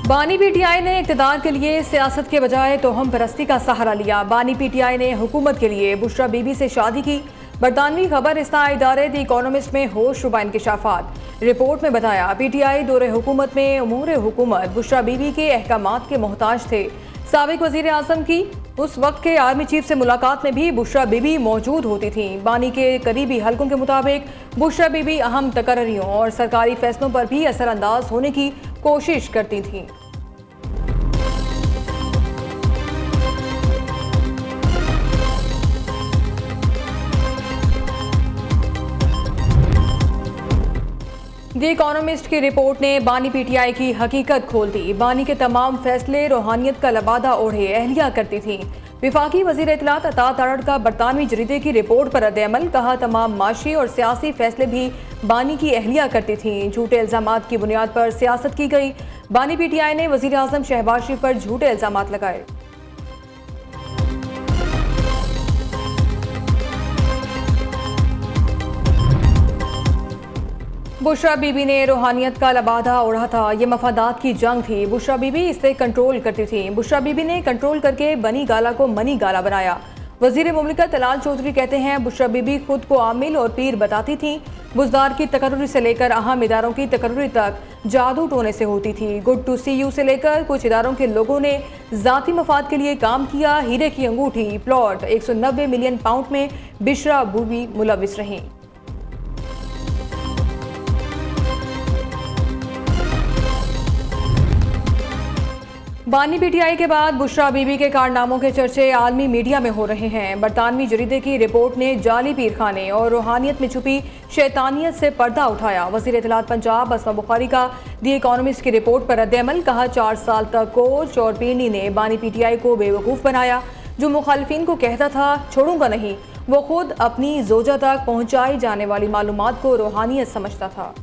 बानी पीटीआई ने इक़्तिदार के लिए सियासत के बजाय तोहम परस्ती का सहारा लिया। बानी पीटीआई ने हुकूमत के लिए बुशरा बीबी से शादी की। बरतानवी खबर इस्तान इदारे द इकोनॉमिस्ट में होश शुबा इंकिशाफात। रिपोर्ट में बताया पीटीआई दौरे हुकूमत में उमूर हुकूमत बुशरा बीबी के अहकामात के मोहताज थे। साबिक वज़ीर आज़म की उस वक्त के आर्मी चीफ से मुलाकात में भी बुशरा बीबी मौजूद होती थी। बानी के करीबी हलकों के मुताबिक बुशरा बीबी अहम तकर्रियों और सरकारी फैसलों पर भी असरअंदाज होने की कोशिश करती थीं। द इकोनॉमिस्ट की रिपोर्ट ने बानी पीटीआई की हकीकत खोल दी। बानी के तमाम फैसले रूहानियत का लबादा ओढ़े अहलिया करती थीं। विफाकी वज़ीर इत्तलात अता तारड़ का बरतानवी जरीदे की रिपोर्ट पर रद्द-ए-अमल। कहा तमाम माशी और सियासी फैसले भी बानी की अहलिया करती थीं। झूठे इल्ज़ामात की बुनियाद पर सियासत की गई। बानी पीटीआई ने वज़ीर आज़म शहबाज शरीफ पर झूठे इल्ज़ामात लगाए। बुशरा बीबी ने रूहानियत का लबादा ओढ़ा था। ये मफादात की जंग थी। बुशरा बीबी इसे कंट्रोल करती थी। बुशरा बीबी ने कंट्रोल करके बनी गाला को मनी गाला बनाया। वज़ीर मुमलिकत तलाल चौधरी कहते हैं बुशरा बीबी खुद को आमिल और पीर बताती थी। बुज़दार की तकर्रुरी से लेकर अहम इदारों की तकर्रुरी तक जादू टोने से होती थी। गुड टू सी यू से लेकर कुछ इदारों के लोगों ने ज़ाती मफाद के लिए काम किया। हीरे की अंगूठी प्लॉट 190 मिलियन पाउंड में बुशरा बीबी मुलविस रहीं। बानी पीटीआई के बाद बुशरा बीबी के कारनामों के चर्चे आलमी मीडिया में हो रहे हैं। बरतानवी जरीदे की रिपोर्ट ने जाली पीरखाने और रूहानियत में छुपी शैतानियत से पर्दा उठाया। वज़ीर इत्तलात पंजाब अस्मा बुखारी का द इकोनॉमिस्ट की रिपोर्ट पर रद्द-ए-अमल। कहा 4 साल तक कोच और पीरनी ने बानी पीटीआई को बेवकूफ़ बनाया। जो मुखालिफिन को कहता था छोड़ूंगा नहीं, वो खुद अपनी जोजा तक पहुँचाई जाने वाली मालूमात को रूहानियत समझता था।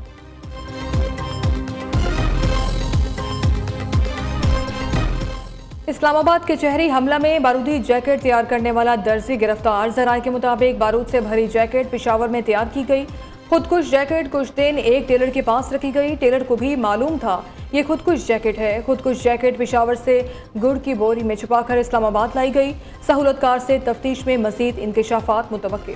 इस्लामाबाद के चहरी हमला में बारूदी जैकेट तैयार करने वाला दर्जी गिरफ्तार। ज़राए के मुताबिक बारूद से भरी जैकेट पेशावर में तैयार की गई। खुदकुश जैकेट कुछ दिन एक टेलर के पास रखी गई। टेलर को भी मालूम था ये खुदकुश जैकेट है। खुदकुश जैकेट पेशावर से गुड़ की बोरी में छुपाकर इस्लामाबाद लाई गई। सहूलतकार से तफ्तीश में मज़ीद इंकिशाफात मुतवक्किल।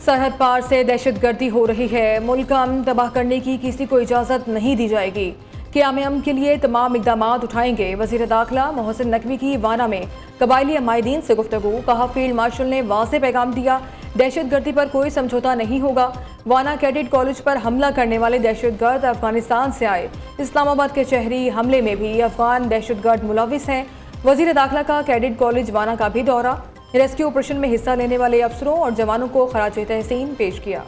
सरहद पार से दहशतगर्दी हो रही है। मुल्क का अमन तबाह करने की किसी को इजाज़त नहीं दी जाएगी। क़याम अमन के लिए तमाम इक़दाम उठाएंगे। वज़ीर दाखिला मोहसिन नकवी की वाना में कबायली अमायदीन से गुफ्तगू। कहा फील्ड मार्शल ने वाज़ेह पैगाम दिया दहशतगर्दी पर कोई समझौता नहीं होगा। वाना कैडेट कॉलेज पर हमला करने वाले दहशतगर्द अफगानिस्तान से आए। इस्लामाबाद के शहरी हमले में भी अफगान दहशतगर्द मुलविस हैं। वज़ीर दाखिला का कैडेट कॉलेज वाना का भी दौरा। रेस्क्यू ऑपरेशन में हिस्सा लेने वाले अफसरों और जवानों को खराजे तहसीन पेश किया।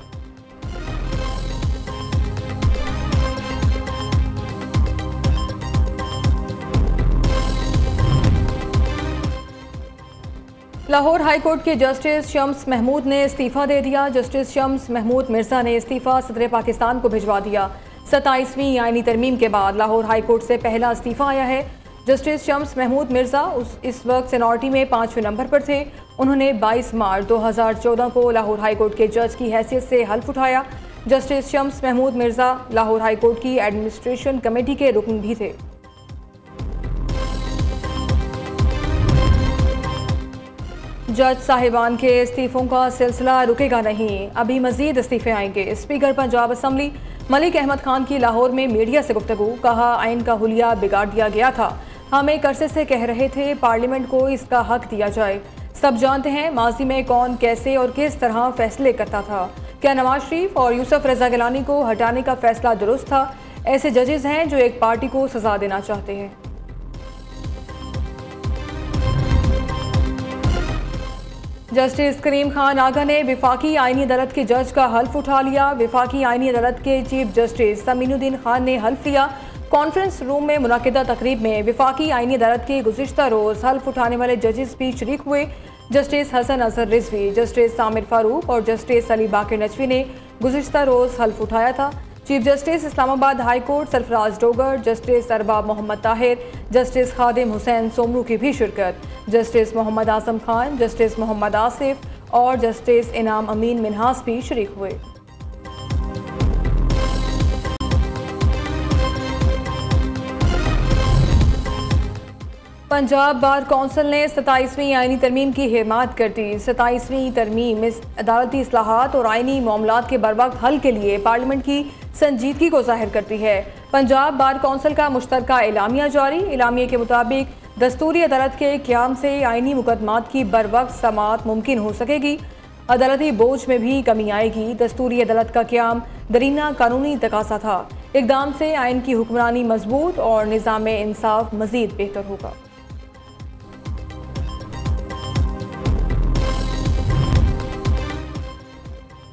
लाहौर हाईकोर्ट के जस्टिस शम्स महमूद ने इस्तीफ़ा दे दिया। जस्टिस शम्स महमूद मिर्जा ने इस्तीफ़ा सदर पाकिस्तान को भिजवा दिया। 27वीं आईनी तरमीम के बाद लाहौर हाईकोर्ट से पहला इस्तीफ़ा आया है। जस्टिस शम्स महमूद मिर्जा इस वक्त सीनियरिटी में 5वें नंबर पर थे। उन्होंने 22 मार्च 2014 को लाहौर हाईकोर्ट के जज की हैसियत से हल्फ उठाया। जस्टिस शम्स महमूद मिर्जा लाहौर हाईकोर्ट की एडमिनिस्ट्रेशन कमेटी के रुकन भी थे। जज साहिबान के इस्तीफ़ों का सिलसिला रुकेगा नहीं, अभी मजीद इस्तीफ़े आएंगे। स्पीकर पंजाब असम्बली मलिक अहमद खान की लाहौर में मीडिया से गुफ्तगू। कहा आइन का हुलिया बिगाड़ दिया गया था। हम एक अरसे से कह रहे थे पार्लियामेंट को इसका हक दिया जाए। सब जानते हैं माजी में कौन कैसे और किस तरह फैसले करता था। क्या नवाज शरीफ और यूसुफ रजा गिलानी को हटाने का फैसला दुरुस्त था? ऐसे जजेस हैं जो एक पार्टी को सजा देना चाहते हैं। जस्टिस करीम खान आगा ने विफाकी आईनी अदालत के जज का हल्फ उठा लिया। विफाकी आईनी अदालत के चीफ जस्टिस समीनुद्दीन खान ने हल्फ लिया। कॉन्फ्रेंस रूम में मुनाकिदा तकरीब में विफाकी आईनी अदालत के गुज़िश्ता रोज़ हल्फ उठाने वाले जजेस भी शरीक हुए। जस्टिस हसन अजहर रिजवी, जस्टिस सामिर फारूक और जस्टिस अली बाकर नजवी ने गुज़िश्ता रोज़ हल्फ उठाया था। Chief justice Islamabad high court Sarfaraz Dogar, justice Arbab Mohammad Tahir, justice Khadim Hussain Soomro की भी शिरकत। जस्टिस मोहम्मद आजम खान, जस्टिस मोहम्मद आसिफ और जस्टिस इनाम अमीन मिन्हास भी शरीक हुए। पंजाब बार कौंसिल ने 27वीं आईनी तरमीम की हिमायत कर दी। 27वीं तरमीम इस अदालती इस्लाहात और आईनी मामलात के बरवक्त हल के लिए पार्लियामेंट की संजीदगी को जाहिर करती है। पंजाब बार कौंसिल का मुश्तरका एलामिया जारी। एलामिया के मुताबिक दस्तूरी अदालत के क़याम से आईनी मुकदमात की बरवक्त समाअत मुमकिन हो सकेगी। अदालती बोझ में भी कमी आएगी। दस्तूरी अदालत का क़याम दरीना कानूनी तकाजा था। इक़दाम से आइन की हुक्मरानी मजबूत और निज़ाम इंसाफ मज़ीद बेहतर होगा।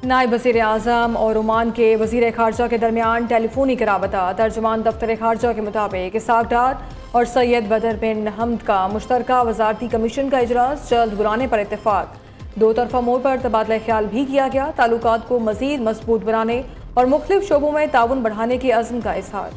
नायब वज़ीर आज़म और ओमान के वज़ीर ख़ारजा के दरमियान टेलीफोनिक राबता। तर्जुमान दफ्तर ख़ारजा के मुताबिक इसहाक डार और सैयद बदर बिन हमद का मुश्तरका वज़ारती कमीशन का इजलास जल्द बुलाने पर इत्तेफाक। दो तरफा मोड़ पर तबादला ख्याल भी किया गया। ताल्लुकात को मज़ीद मजबूत बनाने और मुख्तलिफ शोबों में ताउन बढ़ाने के अज़्म का इजहार।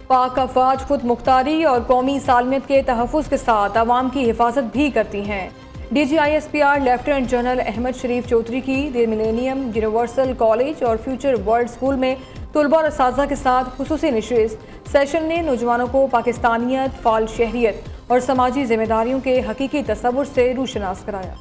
पाक अफवाज खुद मुख्तारी और कौमी सालमियत के तहफ़्फ़ुज़ के साथ अवाम की हिफाजत भी करती हैं। DGISPR लेफ्टिनेंट जनरल अहमद शरीफ चौधरी की द मिलेनियम यूनिवर्सल कॉलेज और फ्यूचर वर्ल्ड स्कूल में तलबा और असातिज़ा के साथ खुसूसी नशिस्त सेशन ने नौजवानों को पाकिस्तानियत, फ़ाल शहरियत और समाजी जिम्मेदारियों के हकीकी तसव्वुर से रूशनास कराया।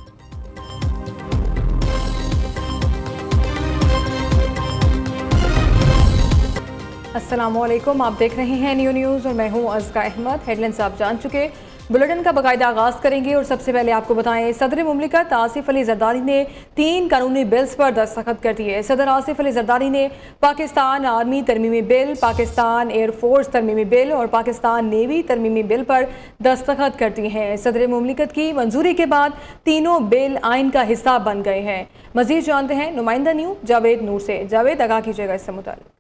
अस्सलामुअलैकुम, आप देख रहे हैं न्यू न्यूज़ और मैं हूं अज़का अहमद। हेडलाइंस आप जान चुके। बुलेटिन का बाकायदा आगाज़ करेंगे और सबसे पहले आपको बताएं, सदर मुमलिकत आसिफ अली जरदारी ने 3 कानूनी बिल्स पर दस्तखत कर दिए। सदर आसिफ अली जरदारी ने पाकिस्तान आर्मी तरमीमी बिल, पाकिस्तान एयरफोर्स तरमीमी बिल और पाकिस्तान नेवी तरमीमी बिल पर दस्तखत कर दिए हैं। सदर मुमलिकत की मंजूरी के बाद तीनों बिल आइन का हिस्सा बन गए हैं। मजीद जानते हैं नुमाइंदा न्यू जावेद नूर से। जावेद, आगाह कीजिएगा इससे मुताल्लिक़।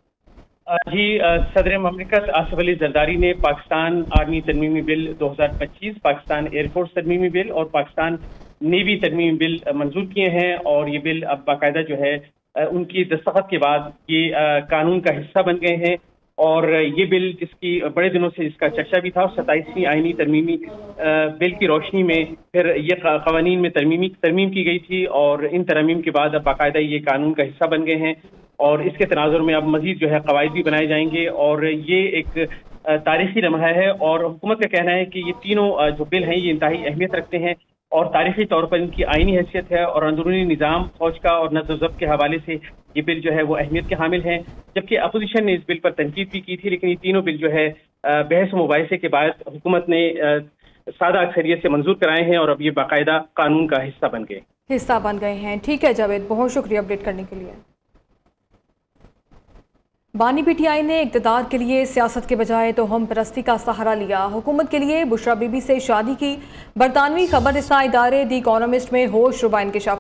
जी, सदर ममलिकत आसिफ अली जरदारी ने पाकिस्तान आर्मी तरमीमी बिल 2025, पाकिस्तान एयरफोर्स तरमीमी बिल और पाकिस्तान नेवी तरमीमी बिल मंजूर किए हैं और ये बिल अब बाकायदा जो है उनकी दस्तखत के बाद ये कानून का हिस्सा बन गए हैं। और ये बिल जिसकी बड़े दिनों से इसका चर्चा भी था और 27वीं आईनी तरमीमी बिल की रोशनी में फिर ये कवानीन में तरमीम की गई थी और इन तरमीम के बाद अब बाकायदा ये कानून का हिस्सा बन गए हैं और इसके तनाजुर में अब मजीद जो है कवायद भी बनाए जाएंगे और ये एक तारीखी लम्हा है। और हुकूमत का कहना है कि ये तीनों जो बिल हैं ये इंतहाई अहमियत रखते हैं और तारीखी तौर पर इनकी आईनी हैसियत है और अंदरूनी निज़ाम फौज का और नज़्म ज़ब्त के हवाले से ये बिल जो है वो अहमियत के हामिल हैं। जबकि अपोजिशन ने इस बिल पर तनकीद भी की थी, लेकिन ये तीनों बिल जो है बहस मुबाहिसे के बाद हुकूमत ने सादा अक्सरियत से मंजूर कराए हैं और अब ये बाकायदा कानून का हिस्सा बन गए हैं। ठीक है जावेद, बहुत शुक्रिया अपडेट करने के लिए। बानी PTI ने इक़्तिदार के लिए सियासत के बजाय तोहम परस्ती का सहारा लिया। हुकूमत के लिए बुशरा बीबी से शादी की। बरतानवी खबर रसा इदारे द इकोनॉमिस्ट में होश रुबा इंकशाफ